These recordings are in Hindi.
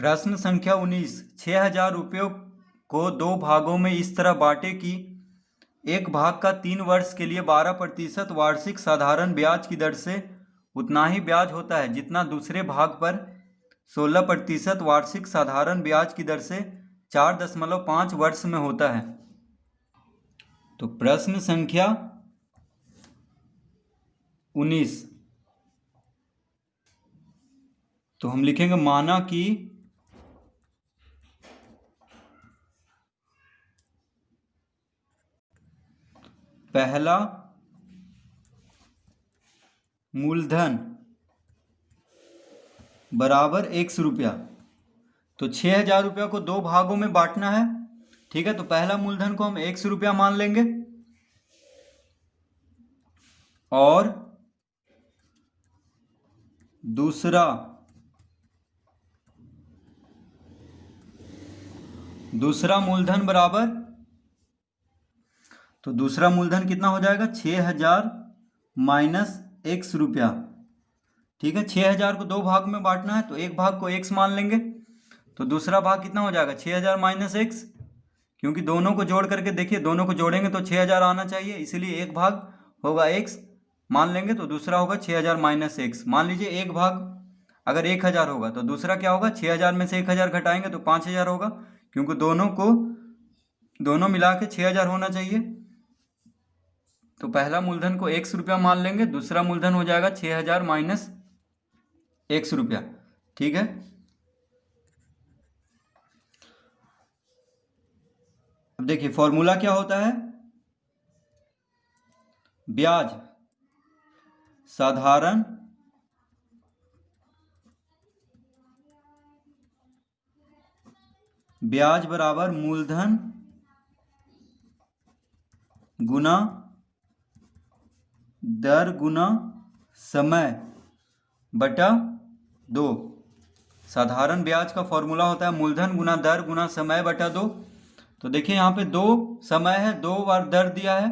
प्रश्न संख्या 19। 6,000 रुपयों को दो भागों में इस तरह बांटे कि एक भाग का 3 वर्ष के लिए 12% वार्षिक साधारण ब्याज की दर से उतना ही ब्याज होता है जितना दूसरे भाग पर 16% वार्षिक साधारण ब्याज की दर से 4.5 वर्ष में होता है। तो प्रश्न संख्या 19। तो हम लिखेंगे माना कि पहला मूलधन बराबर 100 रुपया। तो 6,000 रुपया को दो भागों में बांटना है, ठीक है। तो पहला मूलधन को हम 100 रुपया मान लेंगे और दूसरा मूलधन बराबर, तो दूसरा मूलधन कितना हो जाएगा 6,000 माइनस 100 रुपया, ठीक है। 6,000 को दो भाग में बांटना है तो एक भाग को x मान लेंगे, तो दूसरा भाग कितना हो जाएगा 6,000 माइनस x, क्योंकि दोनों को जोड़ करके देखिए, दोनों को जोड़ेंगे तो 6,000 आना चाहिए, इसीलिए एक भाग होगा x मान लेंगे, तो दूसरा होगा 6,000 माइनस x। मान लीजिए एक भाग अगर 1,000 होगा तो दूसरा क्या होगा, 6,000 में से 1,000 घटाएंगे तो 5,000 होगा, क्योंकि दोनों मिला के 6,000 होना चाहिए। तो पहला मूलधन को 100 रुपया मान लेंगे, दूसरा मूलधन हो जाएगा 6,000 माइनस 100 रुपया, ठीक है। अब देखिए फॉर्मूला क्या होता है, ब्याज साधारण ब्याज बराबर मूलधन गुना दर गुना समय बटा 2। साधारण ब्याज का फॉर्मूला होता है मूलधन गुना दर गुना समय बटा 2। तो देखिए यहाँ पे 2 समय है, 2 बार दर दिया है,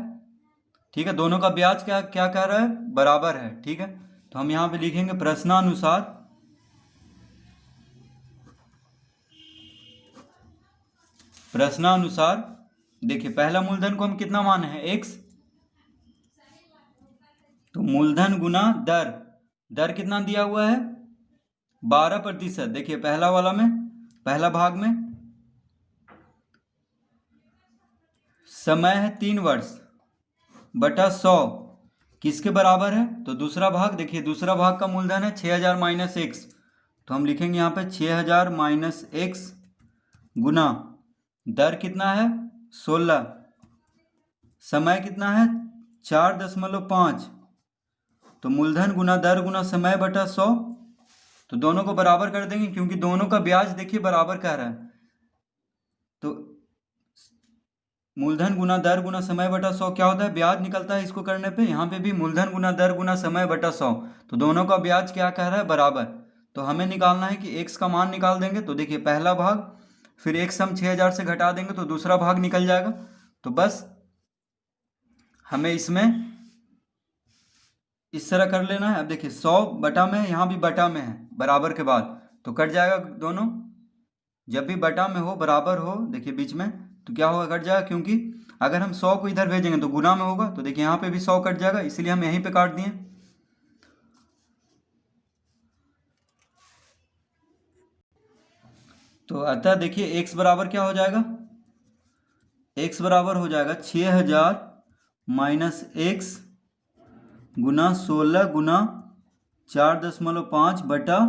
ठीक है। दोनों का ब्याज क्या क्या कह रहा है, बराबर है, ठीक है। तो हम यहाँ पे लिखेंगे प्रश्नानुसार देखिए पहला मूलधन को हम कितना माने हैं x, तो मूलधन गुना दर कितना दिया हुआ है 12%। देखिए पहला भाग में समय है 3 वर्ष बटा 100 किसके बराबर है, तो दूसरा भाग, देखिए दूसरा भाग का मूलधन है 6,000 माइनस x, तो हम लिखेंगे यहाँ पे 6,000 माइनस x गुना दर कितना है 16, समय कितना है 4.5, तो मूलधन गुना दर गुना समय बटा 100, तो दोनों को बराबर कर देंगे क्योंकि दोनों का ब्याज देखिए बराबर कह रहा है। तो मूलधन गुना दर गुना समय बटा 100 क्या होता है, ब्याज निकलता है इसको करने पे। यहाँ पे भी मूलधन गुना दर गुना समय बटा 100, तो दोनों का ब्याज क्या कह रहा है, बराबर। तो हमें निकालना है कि x का मान निकाल देंगे, तो देखिए पहला भाग फिर x हम 6,000 से घटा देंगे तो दूसरा भाग निकल जाएगा। तो बस हमें इसमें इस तरह कर लेना है। अब देखिए 100 बटा में, यहाँ भी बटा में है बराबर के बाद, तो कट जाएगा दोनों। जब भी बटा में हो बराबर हो देखिए बीच में, तो क्या होगा, कट जाएगा, क्योंकि अगर हम 100 को इधर भेजेंगे तो गुना में होगा, तो देखिए यहाँ पे भी 100 कट जाएगा, इसीलिए हम यहीं पे काट दिए। तो अतः देखिए x बराबर क्या हो जाएगा, x बराबर हो जाएगा 6,000 माइनस x गुना 16 गुना 4.5 बटा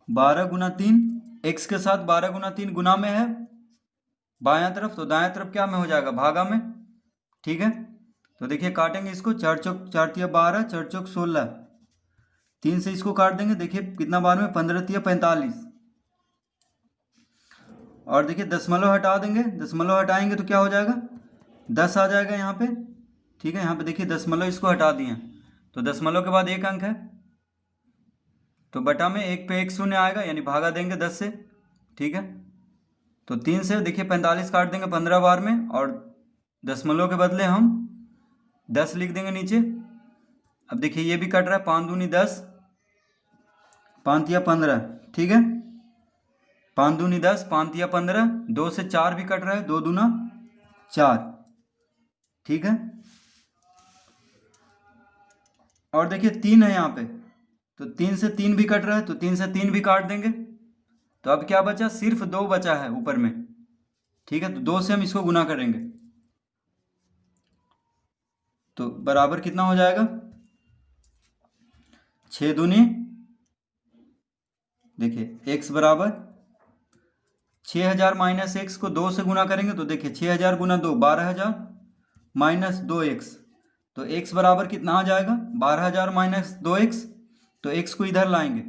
12 गुना 3, x के साथ 12 गुना 3 गुना में है बायां तरफ, तो दायां तरफ क्या में हो जाएगा, भागा में, ठीक है। तो देखिए काटेंगे इसको, 4 चौक 4 तिया 12, 4 चौक 16, 3 से इसको काट देंगे, देखिए कितना 12 में 15 तिया 45, और देखिए दशमलव हटा देंगे, दशमलव हटाएंगे तो क्या हो जाएगा 10 आ जाएगा यहाँ पे, ठीक है। यहाँ पे देखिए दशमलव इसको हटा दिए, तो दशमलव के बाद एक अंक है, तो बटा में 1 पे 1 शून्य आएगा, यानी भागा देंगे 10 से, ठीक है। तो 3 से देखिए 45 काट देंगे 15 बार में, और दशमलव के बदले हम 10 लिख देंगे नीचे। अब देखिए ये भी कट रहा है, 5 दूनी 10, 5 तिया 15, ठीक है। 5 दूनी 10, 5 या 15, 2 से 4 भी कट रहा है, 2 दूना 4। ठीक है, और देखिए 3 है यहाँ पे, तो 3 से 3 भी कट रहा है, तो 3 से 3 भी काट देंगे। तो अब क्या बचा, सिर्फ 2 बचा है ऊपर में। ठीक है, तो 2 से हम इसको गुना करेंगे, तो बराबर कितना हो जाएगा, 6 दूनी, देखिए x बराबर 6000 माइनस एक्स को 2 से गुना करेंगे, तो देखिए 6000 गुना 2 12000 माइनस 2x, तो x बराबर कितना आ जाएगा, 12000 माइनस 2x, तो x को इधर लाएंगे,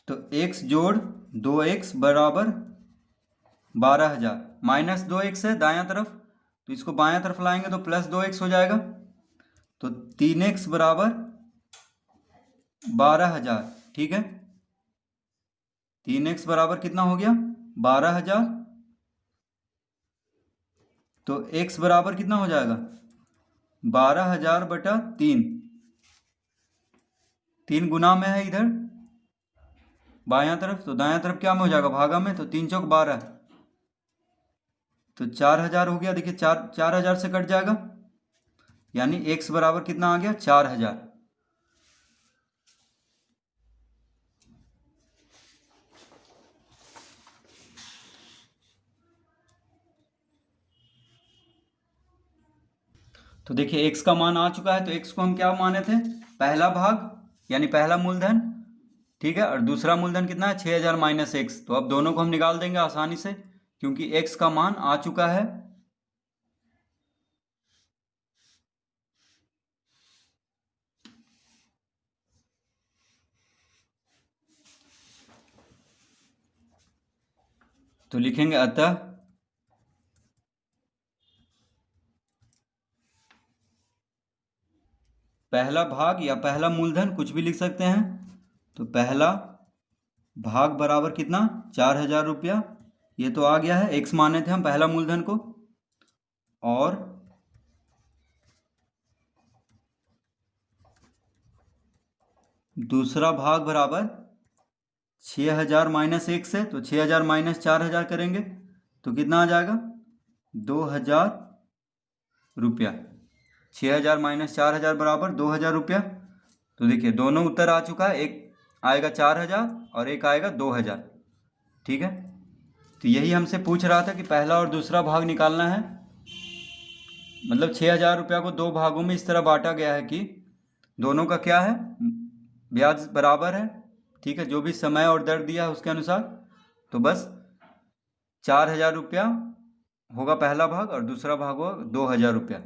तो x जोड़ 2x बराबर 12000, माइनस 2x है दायां तरफ, तो इसको बायां तरफ लाएंगे तो प्लस 2x हो जाएगा, तो 3x बराबर 12000। ठीक है, 3x बराबर कितना हो गया, 12000, तो x बराबर कितना हो जाएगा, 12000 बटा 3, 3 गुना में है इधर बायां तरफ, तो दायां तरफ क्या में हो जाएगा, भागा में, तो 3 चौक 12, तो 4000 हो गया। देखिए 4000 से कट जाएगा, यानी x बराबर कितना आ गया, 4000। तो देखिए x का मान आ चुका है, तो x को हम क्या माने थे, पहला भाग यानी पहला मूलधन। ठीक है, और दूसरा मूलधन कितना है, 6000 माइनस एक्स, तो अब दोनों को हम निकाल देंगे आसानी से, क्योंकि x का मान आ चुका है। तो लिखेंगे अतः पहला भाग या पहला मूलधन कुछ भी लिख सकते हैं, तो पहला भाग बराबर कितना, 4000 रुपया, ये तो आ गया है, x माने थे हम पहला मूलधन को, और दूसरा भाग बराबर 6000 माइनस एक्स है, तो 6000 माइनस 4000 करेंगे तो कितना आ जाएगा, 2000 रुपया। 6000 माइनस 4000 बराबर 2000 रुपया। तो देखिए दोनों उत्तर आ चुका है, एक आएगा 4000 और एक आएगा 2000। ठीक है, तो यही हमसे पूछ रहा था कि पहला और दूसरा भाग निकालना है, मतलब 6000 रुपया को 2 भागों में इस तरह बांटा गया है कि दोनों का क्या है, ब्याज बराबर है। ठीक है, जो भी समय और दर दिया है उसके अनुसार, तो बस 4000 रुपया होगा पहला भाग और दूसरा भाग होगा 2000 रुपया।